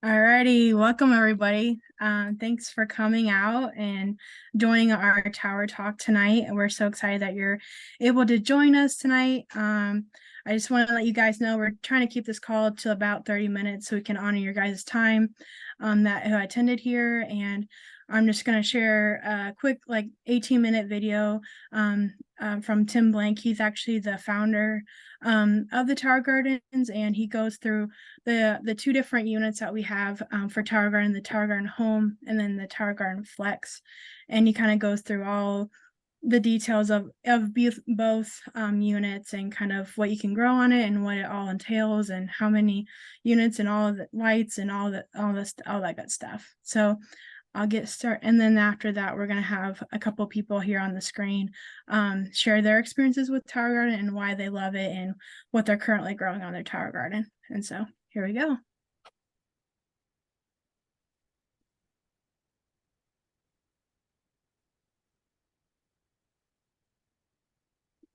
Alrighty, welcome everybody. Thanks for coming out and joining our Tower Talk tonight. We're so excited that you're able to join us tonight. I just want to let you guys know we're trying to keep this call to about 30 minutes so we can honor your guys' time that who attended here. And I'm just going to share a quick 18-minute video from Tim Blank. He's actually the founder of the Tower Gardens, and he goes through the two different units that we have for Tower Garden, the Tower Garden Home and then the Tower Garden Flex. And he kind of goes through all the details of both units and kind of what you can grow on it and what it all entails and how many units and all of the lights and all that good stuff. So I'll get started, and then after that we're going to have a couple people here on the screen share their experiences with Tower Garden and why they love it and what they're currently growing on their Tower Garden. And so here we go.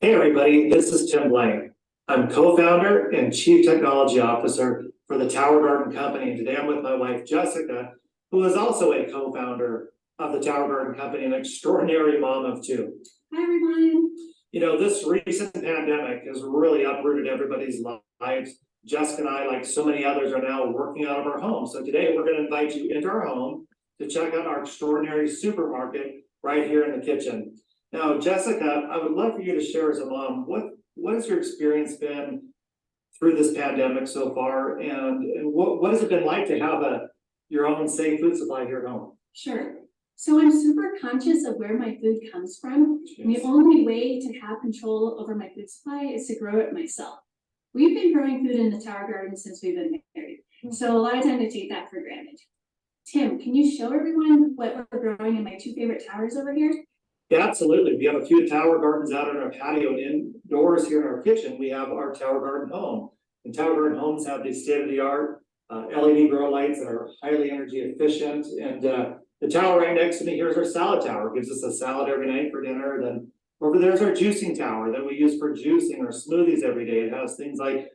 Hey everybody, this is Tim Blank. I'm co-founder and chief technology officer for the Tower Garden Company. Today I'm with my wife Jessica, who is also a co-founder of the Tower Garden Company, an extraordinary mom of two. Hi everyone. You know, this recent pandemic has really uprooted everybody's lives. Jessica and I, like so many others, are now working out of our home. So today we're going to invite you into our home to check out our extraordinary supermarket right here in the kitchen. Now, Jessica, I would love for you to share as a mom, what has your experience been through this pandemic so far, and what has it been like to have your own safe food supply here at home? Sure. So I'm super conscious of where my food comes from. Yes. And the only way to have control over my food supply is to grow it myself. We've been growing food in the Tower Garden since we've been married. So a lot of times I take that for granted. Tim, can you show everyone what we're growing in my two favorite towers over here? Yeah, absolutely. We have a few Tower Gardens out on our patio, and indoors here in our kitchen, we have our Tower Garden Home. And Tower Garden Homes have these state-of-the-art LED grow lights that are highly energy efficient. And the tower right next to me here is our salad tower. It gives us a salad every night for dinner. Then over there's our juicing tower that we use for juicing our smoothies every day. It has things like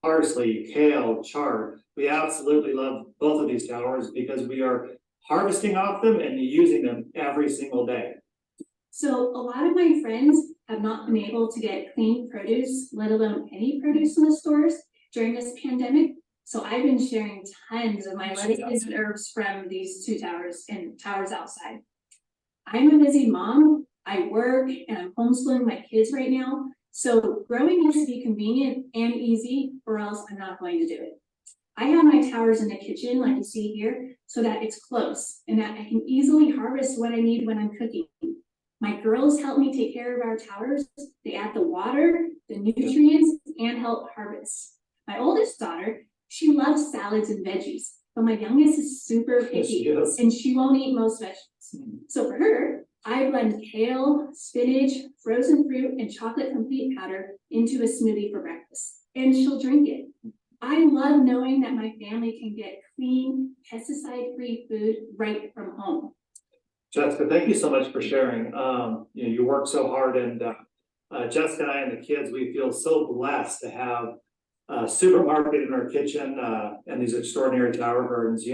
parsley, kale, chard. We absolutely love both of these towers because we are harvesting off them and using them every single day. So a lot of my friends have not been able to get clean produce, let alone any produce in the stores during this pandemic. So I've been sharing tons of my lettuces and herbs from these two towers and towers outside. I'm a busy mom. I work and I'm homeschooling my kids right now. So growing needs to be convenient and easy, or else I'm not going to do it. I have my towers in the kitchen, like you see here, so that it's close and that I can easily harvest what I need when I'm cooking. My girls help me take care of our towers. They add the water, the nutrients, and help harvest. My oldest daughter, she loves salads and veggies, but my youngest is super picky and she won't eat most vegetables. So for her, I blend kale, spinach, frozen fruit, and chocolate complete powder into a smoothie for breakfast, and she'll drink it. I love knowing that my family can get clean, pesticide-free food right from home. Jessica, thank you so much for sharing. You work so hard, and Jessica and I and the kids, we feel so blessed to have a supermarket in our kitchen and these extraordinary Tower Gardens.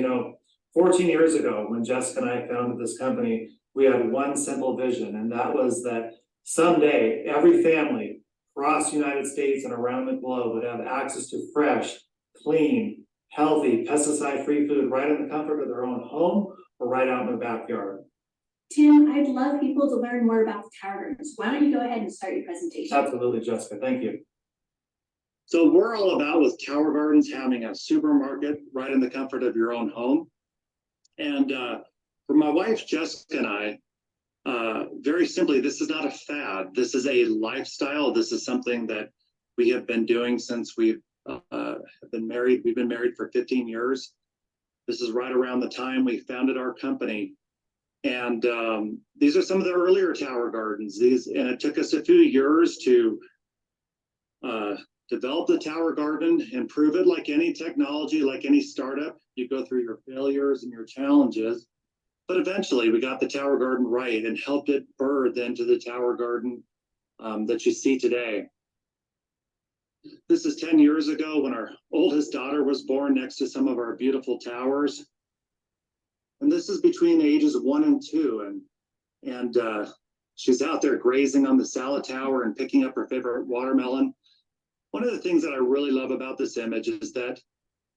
14 years ago, when Jessica and I founded this company, we had one simple vision, and that was that someday every family across the United States and around the globe would have access to fresh, clean, healthy, pesticide-free food right in the comfort of their own home or right out in their backyard. Tim, I'd love people to learn more about the Tower Gardens. Why don't you go ahead and start your presentation? Absolutely, Jessica. Thank you. So we're all about with Tower Gardens having a supermarket right in the comfort of your own home. And for my wife, Jessica, and I, very simply, this is not a fad. This is a lifestyle. This is something that we have been doing since we've been married. We've been married for 15 years. This is right around the time we founded our company. And these are some of the earlier Tower Gardens. And it took us a few years to develop the Tower Garden, improve it like any technology, like any startup. You go through your failures and your challenges. But eventually we got the Tower Garden right and helped it birth into the Tower Garden that you see today. This is 10 years ago when our oldest daughter was born next to some of our beautiful towers. And this is between the ages of 1 and 2. And she's out there grazing on the salad tower and picking up her favorite watermelon. One of the things that I really love about this image is that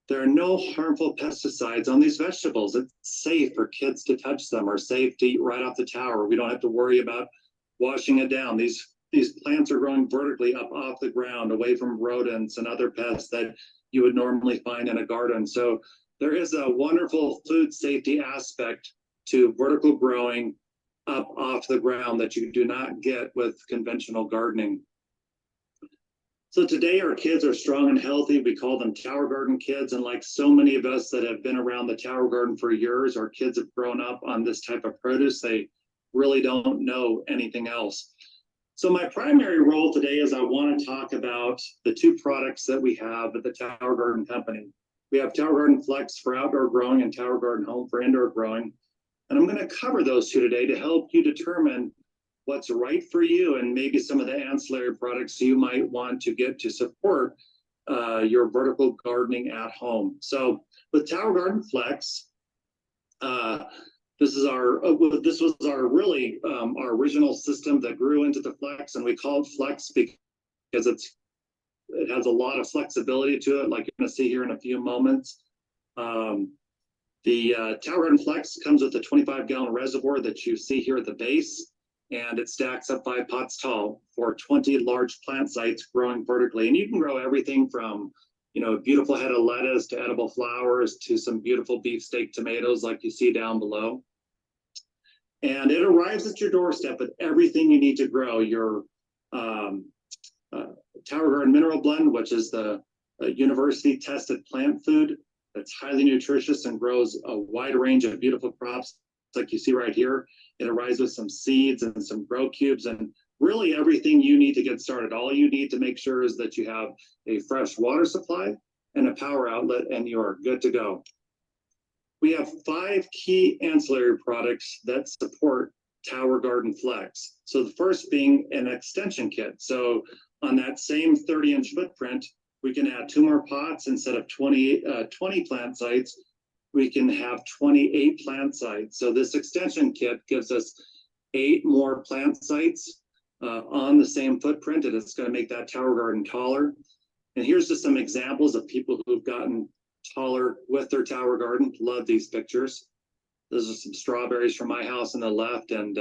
there are no harmful pesticides on these vegetables. It's safe for kids to touch them or safe to eat right off the tower. We don't have to worry about washing it down. These plants are growing vertically up off the ground, away from rodents and other pests that you would normally find in a garden. So there is a wonderful food safety aspect to vertical growing up off the ground that you do not get with conventional gardening. So today our kids are strong and healthy. We call them Tower Garden kids. And like so many of us that have been around the Tower Garden for years, our kids have grown up on this type of produce. They really don't know anything else. So my primary role today is I want to talk about the two products that we have at the Tower Garden Company. We have Tower Garden Flex for outdoor growing and Tower Garden Home for indoor growing. And I'm going to cover those two today to help you determine what's right for you and maybe some of the ancillary products you might want to get to support your vertical gardening at home. So with Tower Garden Flex, this was our really our original system that grew into the Flex, and we call it Flex because it has a lot of flexibility to it, like you're going to see here in a few moments. The Tower Garden Flex comes with a 25-gallon reservoir that you see here at the base, and it stacks up 5 pots tall for 20 large plant sites growing vertically. And you can grow everything from, a beautiful head of lettuce to edible flowers to some beautiful beefsteak tomatoes like you see down below. And it arrives at your doorstep with everything you need to grow your Tower Garden Mineral Blend, which is the university-tested plant food that's highly nutritious and grows a wide range of beautiful crops like you see right here. It arrives with some seeds and some grow cubes and really everything you need to get started. All you need to make sure is that you have a fresh water supply and a power outlet, and you are good to go. We have 5 key ancillary products that support Tower Garden Flex. So the first being an extension kit. So on that same 30-inch footprint, we can add 2 more pots instead of 20 plant sites. We can have 28 plant sites. So this extension kit gives us 8 more plant sites on the same footprint, and it's going to make that Tower Garden taller. And here's just some examples of people who've gotten taller with their Tower Garden. Love these pictures. Those are some strawberries from my house on the left, and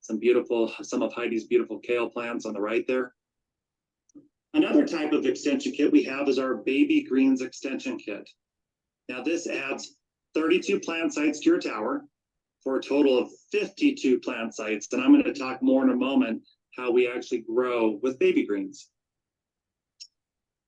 some of Heidi's beautiful kale plants on the right there. Another type of extension kit we have is our Baby Greens extension kit. Now this adds 32 plant sites to your tower for a total of 52 plant sites. And I'm going to talk more in a moment how we actually grow with baby greens.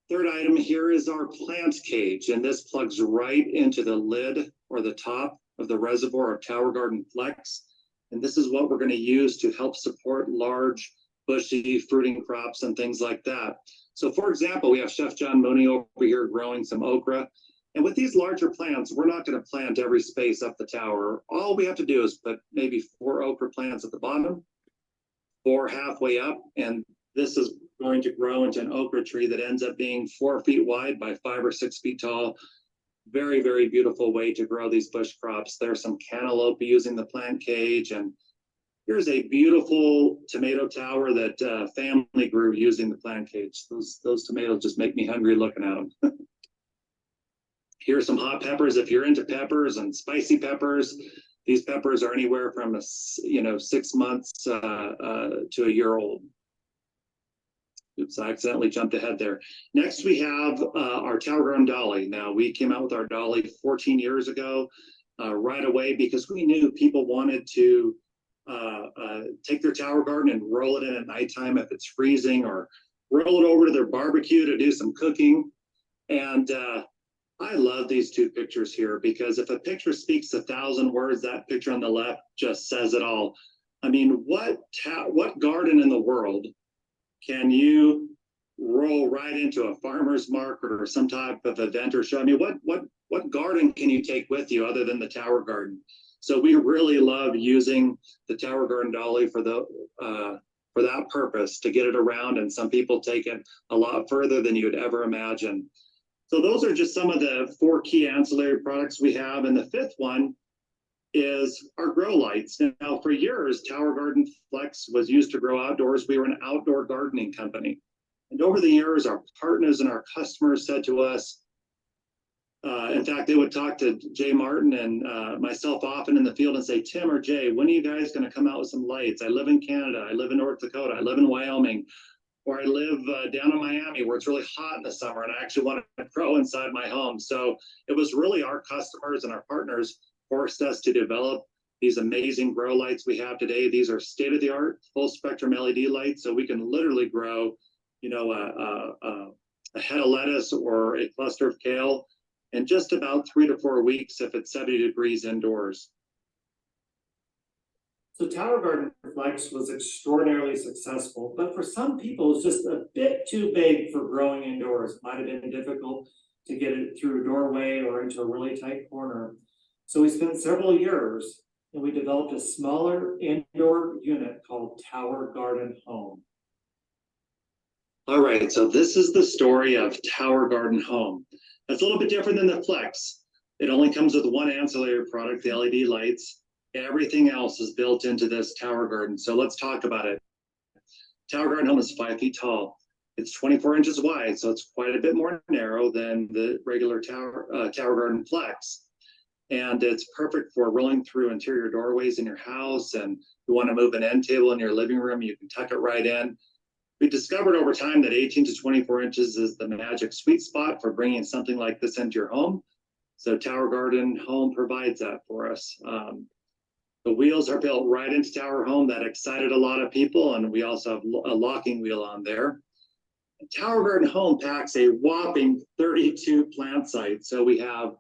Third item here is our plant cage, and this plugs right into the lid or the top of the reservoir of Tower Garden Flex. And this is what we're going to use to help support large, bushy fruiting crops and things like that. So for example, we have Chef John Mooney over here growing some okra. And with these larger plants, we're not going to plant every space up the tower. All we have to do is put maybe 4 okra plants at the bottom, 4 halfway up, and this is going to grow into an okra tree that ends up being 4 feet wide by 5 or 6 feet tall. Very, very beautiful way to grow these bush crops. There's some cantaloupe using the plant cage, and here's a beautiful tomato tower that family grew using the plant cage. Those tomatoes just make me hungry looking at them. Here's some hot peppers. If you're into peppers and spicy peppers, these peppers are anywhere from 6 months to a year old. Oops, I accidentally jumped ahead there. Next, we have our Tower Garden Dolly. Now, we came out with our Dolly 14 years ago right away because we knew people wanted to take their Tower Garden and roll it in at nighttime if it's freezing, or roll it over to their barbecue to do some cooking. And I love these 2 pictures here because if a picture speaks 1,000 words, that picture on the left just says it all. I mean, what garden in the world can you roll right into a farmer's market or some type of event or show? I mean, what garden can you take with you other than the Tower Garden? So we really love using the Tower Garden Dolly for for that purpose, to get it around, and some people take it a lot further than you would ever imagine. So those are just some of the 4 key ancillary products we have. And the 5th one is our grow lights. Now, for years, Tower Garden Flex was used to grow outdoors. We were an outdoor gardening company. And over the years, our partners and our customers said to us, in fact, they would talk to Jay Martin and myself often in the field and say, Tim or Jay, when are you guys going to come out with some lights? I live in Canada, I live in North Dakota, I live in Wyoming, or I live down in Miami where it's really hot in the summer and I actually want to grow inside my home. So it was really our customers and our partners forced us to develop these amazing grow lights we have today. These are state-of-the-art full spectrum LED lights, so we can literally grow, you know, a head of lettuce or a cluster of kale in just about 3 to 4 weeks if it's 70 degrees indoors. So Tower Garden Flex was extraordinarily successful, but for some people, it's just a bit too big for growing indoors. It might have been difficult to get it through a doorway or into a really tight corner. So we spent several years and we developed a smaller indoor unit called Tower Garden Home. All right, so this is the story of Tower Garden Home. It's a little bit different than the Flex. It only comes with one ancillary product, the LED lights. Everything else is built into this Tower Garden. So let's talk about it. Tower Garden Home is 5 feet tall. It's 24 inches wide, so it's quite a bit more narrow than the regular Tower Garden Flex. And it's perfect for rolling through interior doorways in your house. And you want to move an end table in your living room, you can tuck it right in. We discovered over time that 18 to 24 inches is the magic sweet spot for bringing something like this into your home. So Tower Garden Home provides that for us. The wheels are built right into Tower Home. That excited a lot of people, and we also have a locking wheel on there. Tower Garden Home packs a whopping 32 plant sites. So we have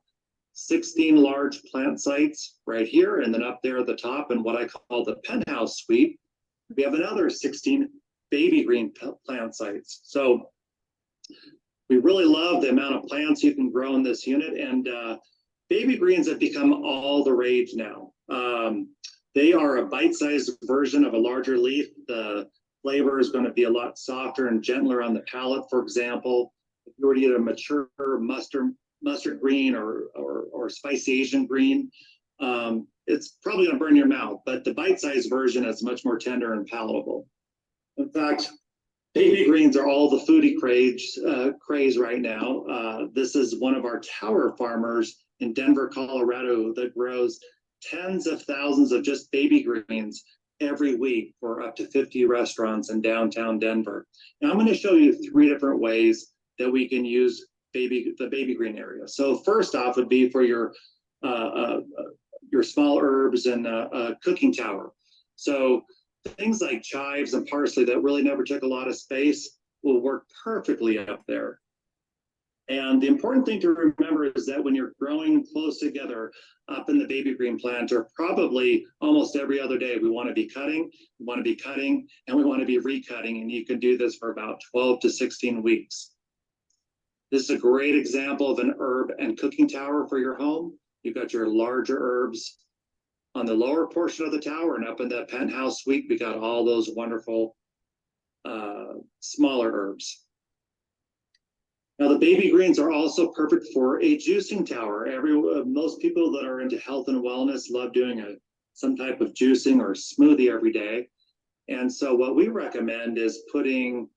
16 large plant sites right here, and then up there at the top in what I call the penthouse suite, we have another 16 baby green plant sites. So we really love the amount of plants you can grow in this unit, and baby greens have become all the rage now. They are a bite-sized version of a larger leaf. The flavor is going to be a lot softer and gentler on the palate. For example, if you were to get a mature mustard green or spicy Asian green, it's probably going to burn your mouth, but the bite-sized version is much more tender and palatable. In fact, baby greens are all the foodie craze right now. This is one of our tower farmers in Denver, Colorado, that grows tens of thousands of just baby greens every week for up to 50 restaurants in downtown Denver. Now I'm going to show you 3 different ways that we can use the baby green area. So first off would be for your small herbs and cooking tower. So things like chives and parsley that really never took a lot of space will work perfectly up there. And the important thing to remember is that when you're growing close together up in the baby green planter, probably almost every other day, we want to be cutting, and we want to be recutting. And you can do this for about 12 to 16 weeks. This is a great example of an herb and cooking tower for your home. You've got your larger herbs on the lower portion of the tower, and up in that penthouse suite, we got all those wonderful smaller herbs. Now, the baby greens are also perfect for a juicing tower. Most people that are into health and wellness love doing some type of juicing or smoothie every day. And so what we recommend is putting,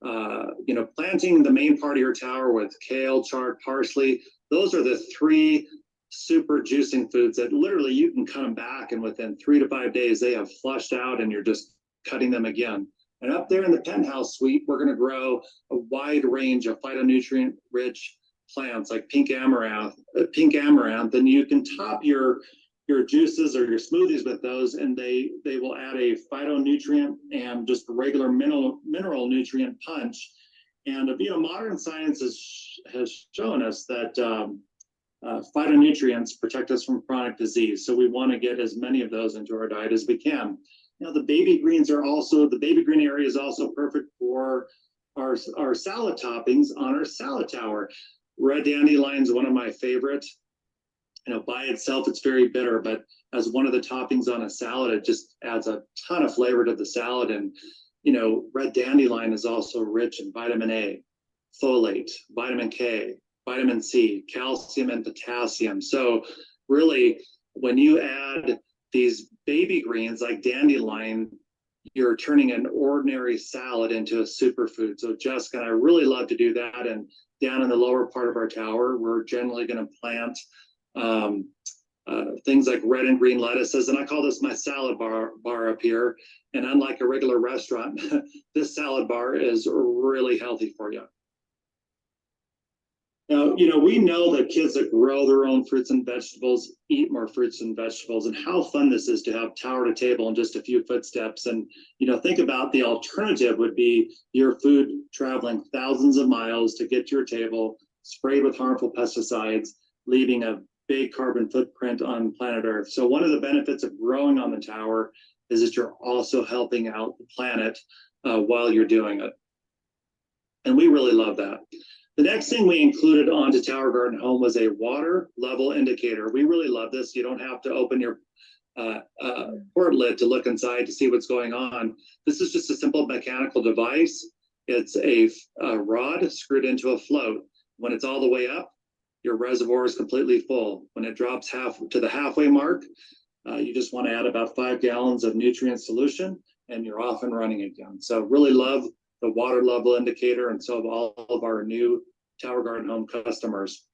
planting the main part of your tower with kale, chard, parsley. Those are the 3 super juicing foods that literally you can cut them back, and within 3 to 5 days, they have flushed out and you're just cutting them again. And up there in the penthouse suite, we're going to grow a wide range of phytonutrient-rich plants like pink amaranth, and you can top your juices or your smoothies with those, and they will add a phytonutrient and just regular mineral nutrient punch. And modern science has shown us that phytonutrients protect us from chronic disease, so we want to get as many of those into our diet as we can. Now, the baby green area is also perfect for our salad toppings on our salad tower. Red dandelion is one of my favorites. By itself, it's very bitter, but as one of the toppings on a salad, it just adds a ton of flavor to the salad. And red dandelion is also rich in vitamin A, folate, vitamin K, vitamin C, calcium, and potassium. So really, when you add these baby greens like dandelion, you're turning an ordinary salad into a superfood. So Jessica and I really love to do that. And down in the lower part of our tower, we're generally going to plant things like red and green lettuces. And I call this my salad bar up here. And unlike a regular restaurant, this salad bar is really healthy for you. Now, we know that kids that grow their own fruits and vegetables eat more fruits and vegetables, and how fun this is to have tower to table in just a few footsteps. And, think about the alternative would be your food traveling thousands of miles to get to your table, sprayed with harmful pesticides, leaving a big carbon footprint on planet Earth. So one of the benefits of growing on the tower is that you're also helping out the planet while you're doing it. And we really love that. The next thing we included onto Tower Garden Home was a water level indicator. We really love this. You don't have to open your port lid to look inside to see what's going on. This is just a simple mechanical device. It's a rod screwed into a float. When it's all the way up, your reservoir is completely full. When it drops to the halfway mark, you just want to add about 5 gallons of nutrient solution, and you're off and running again. So really love the water level indicator, and so have all of our new Tower Garden Home customers.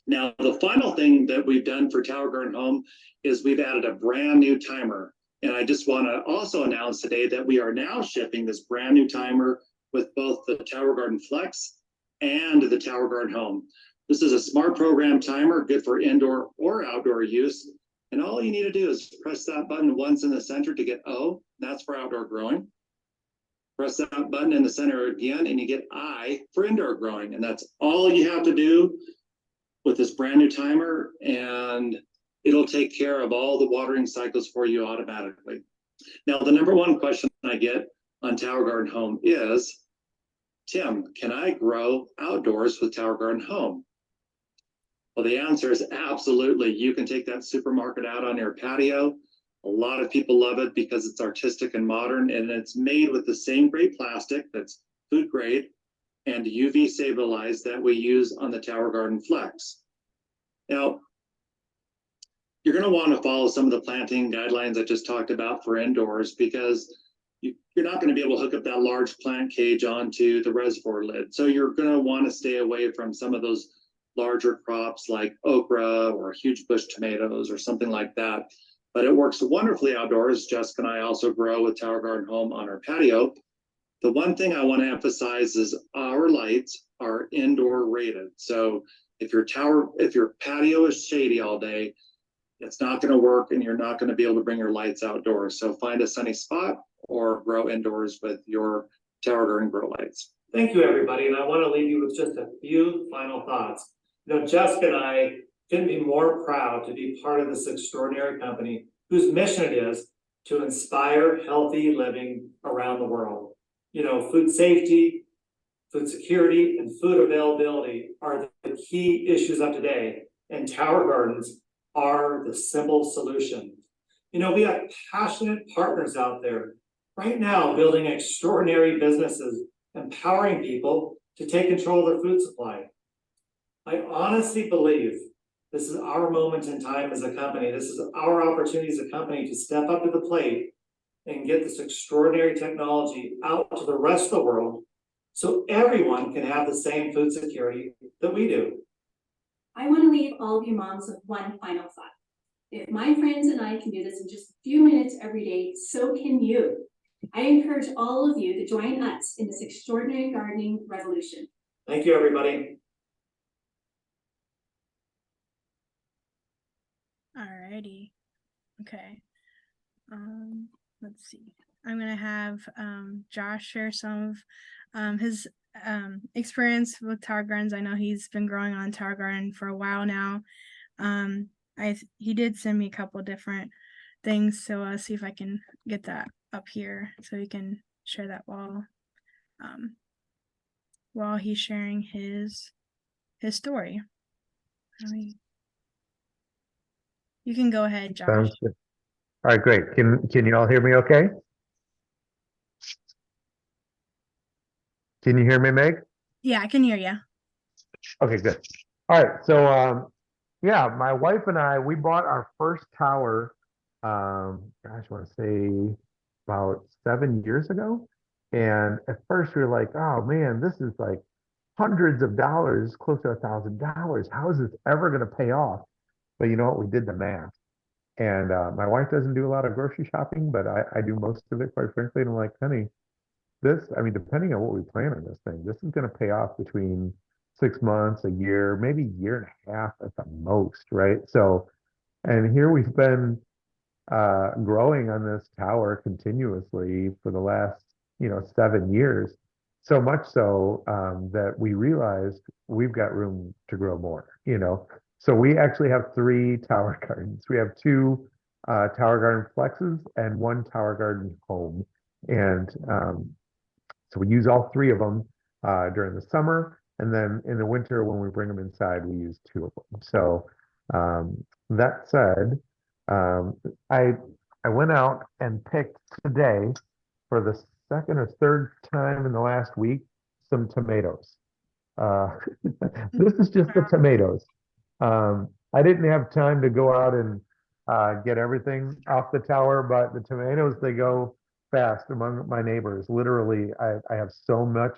Now, the final thing that we've done for Tower Garden Home is we've added a brand new timer. And I just want to also announce today that we are now shipping this brand new timer with both the Tower Garden Flex and the Tower Garden Home. This is a smart program timer, good for indoor or outdoor use. And all you need to do is press that button once in the center to get O, that's for outdoor growing. Press that button in the center again, and you get I for indoor growing. And that's all you have to do with this brand new timer, and it'll take care of all the watering cycles for you automatically. Now, the number one question I get on Tower Garden Home is, Tim, can I grow outdoors with Tower Garden Home? Well, the answer is absolutely. You can take that supermarket out on your patio. A lot of people love it because it's artistic and modern, and it's made with the same great plastic that's food grade and UV stabilized that we use on the Tower Garden Flex. Now, you're going to want to follow some of the planting guidelines I just talked about for indoors, because you're not going to be able to hook up that large plant cage onto the reservoir lid. So you're going to want to stay away from some of those larger crops like okra or huge bush tomatoes or something like that. But it works wonderfully outdoors. Jessica and I also grow with Tower Garden Home on our patio. The one thing I want to emphasize is our lights are indoor rated. So if your patio is shady all day, it's not going to work, and you're not going to be able to bring your lights outdoors. So find a sunny spot or grow indoors with your Tower Garden grow lights. Thank you, everybody. And I want to leave you with just a few final thoughts. Jessica and I couldn't be more proud to be part of this extraordinary company whose mission it is to inspire healthy living around the world. Food safety, food security, and food availability are the key issues of today, and Tower Gardens are the simple solution. We have passionate partners out there right now building extraordinary businesses, empowering people to take control of their food supply. I honestly believe this is our moment in time as a company. This is our opportunity as a company to step up to the plate and get this extraordinary technology out to the rest of the world so everyone can have the same food security that we do. I want to leave all of you moms with one final thought. If my friends and I can do this in just a few minutes every day, so can you. I encourage all of you to join us in this extraordinary gardening revolution. Thank you, everybody. Alrighty. Okay. Let's see. I'm gonna have Josh share some of his experience with Tower Gardens. I know he's been growing on Tower Garden for a while now. He did send me a couple different things, so I'll see if I can get that up here so he can share that while he's sharing his story. You can go ahead, Josh. Sounds good. All right, great. Can you all hear me okay? Can you hear me, Meg? Yeah, I can hear you. Okay, good. All right. So, yeah, my wife and I, we bought our first tower, gosh, I want to say about 7 years ago. And at first we were like, oh man, this is like hundreds of dollars, close to $1,000. How is this ever going to pay off? But you know what? We did the math. And my wife doesn't do a lot of grocery shopping, but I do most of it, quite frankly. And I'm like, honey, I mean, depending on what we plan on this thing, this is going to pay off between 6 months, a year, maybe a year and a half at the most, right? So, and here we've been growing on this tower continuously for the last, 7 years. So much so that we realized we've got room to grow more. So we actually have three tower gardens. We have two tower garden flexes and one tower garden home. And so we use all three of them during the summer. And then in the winter, when we bring them inside, we use two of them. So that said, um, I I went out and picked today for the second or third time in the last week some tomatoes. Uh, this is just the Wow. tomatoes. I didn't have time to go out and get everything off the tower, but the tomatoes, they go fast among my neighbors. Literally, I have so much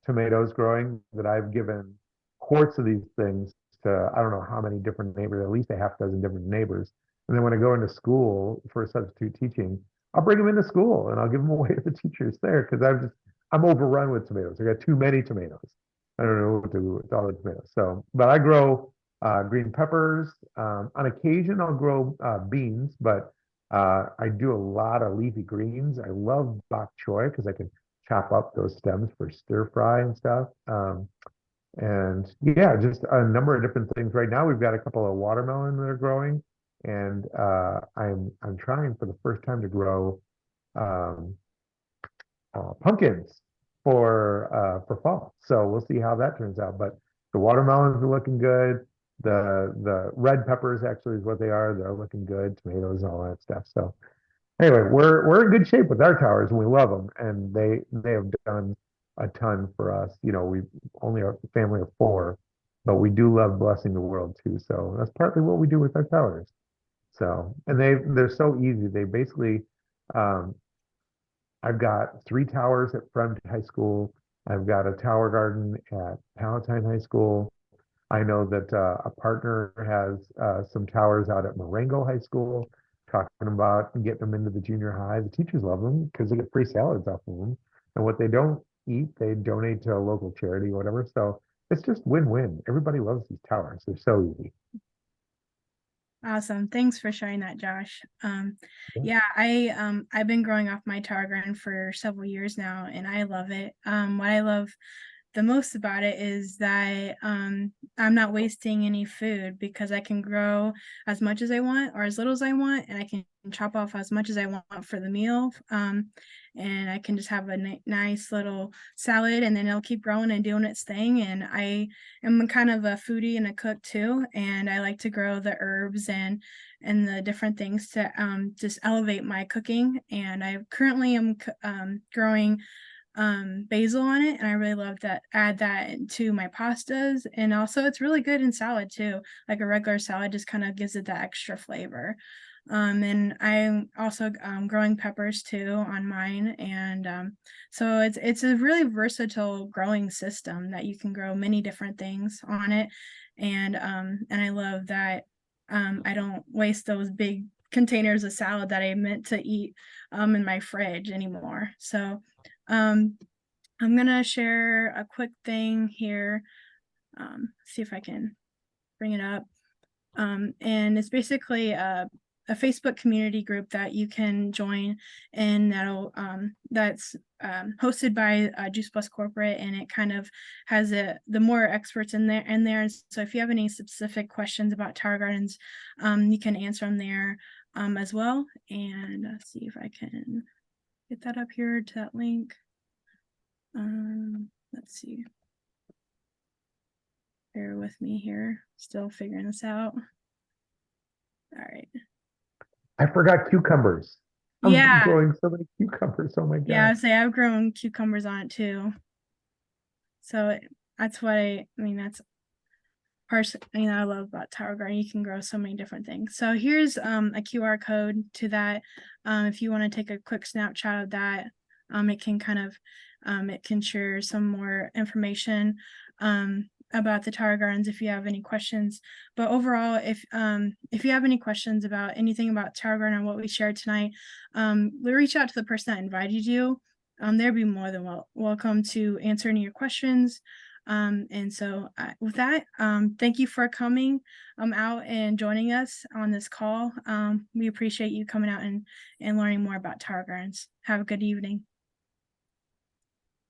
tomatoes growing that I've given quarts of these things to I don't know how many different neighbors, at least a half dozen different neighbors. And then when I go into school for substitute teaching, I'll bring them into school and I'll give them away to the teachers there because I'm overrun with tomatoes. I got too many tomatoes. I don't know what to do with all the tomatoes. So, but I grow green peppers. On occasion, I'll grow beans, but I do a lot of leafy greens. I love bok choy because I can chop up those stems for stir fry and stuff. And yeah, just a number of different things. Right now, we've got a couple of watermelon that are growing, and I'm trying for the first time to grow um, pumpkins for fall. So we'll see how that turns out. But the watermelons are looking good. The red peppers actually is what they are. They're looking good. Tomatoes and all that stuff. So anyway, we're in good shape with our towers and we love them. And they have done a ton for us. We only are a family of four, but we do love blessing the world too. So that's partly what we do with our towers. So and they're so easy. They basically um, I've got three towers at Fremd High School. I've got a tower garden at Palatine High School. I know that a partner has some towers out at Marengo High School, talking about getting them into the junior high. The teachers love them because they get free salads off of them. And what they don't eat, they donate to a local charity or whatever. So it's just win-win. Everybody loves these towers. They're so easy. Awesome. Thanks for sharing that, Josh. Yeah. Yeah, I've been growing off my tower garden for several years now and I love it. What I love the most about it is that I'm not wasting any food because I can grow as much as I want or as little as I want, and I can chop off as much as I want for the meal. And I can just have a nice little salad, and then it'll keep growing and doing its thing. And I am kind of a foodie and a cook too, and I like to grow the herbs and the different things to just elevate my cooking. And I currently am growing basil on it, and I really love that, add that to my pastas. And also it's really good in salad too, like a regular salad just kind of gives it that extra flavor. And I'm also growing peppers too on mine. And so it's a really versatile growing system that you can grow many different things on it. And I love that I don't waste those big containers of salad that I meant to eat in my fridge anymore. So um, I'm gonna share a quick thing here. See if I can bring it up. And it's basically a Facebook community group that you can join, and that's hosted by Juice Plus Corporate, and it kind of has the more experts in there. And so if you have any specific questions about tower gardens, you can answer them there as well. And see if I can get that up here to that link. Let's see. Bear with me here. Still figuring this out. All right. I forgot cucumbers. I'm Yeah. growing so many cucumbers. Oh my Yeah, gosh. I've grown cucumbers on it too. So that's what I mean, that's I love about Tower Garden. You can grow so many different things. So here's a QR code to that. If you want to take a quick snapshot of that, it can kind of it can share some more information about the Tower Gardens if you have any questions. But overall, if you have any questions about anything about Tower Garden and what we shared tonight, we reach out to the person that invited you. They'll be more than welcome to answer any of your questions. And so with that, thank you for coming out and joining us on this call. We appreciate you coming out and learning more about Tower Gardens. Have a good evening.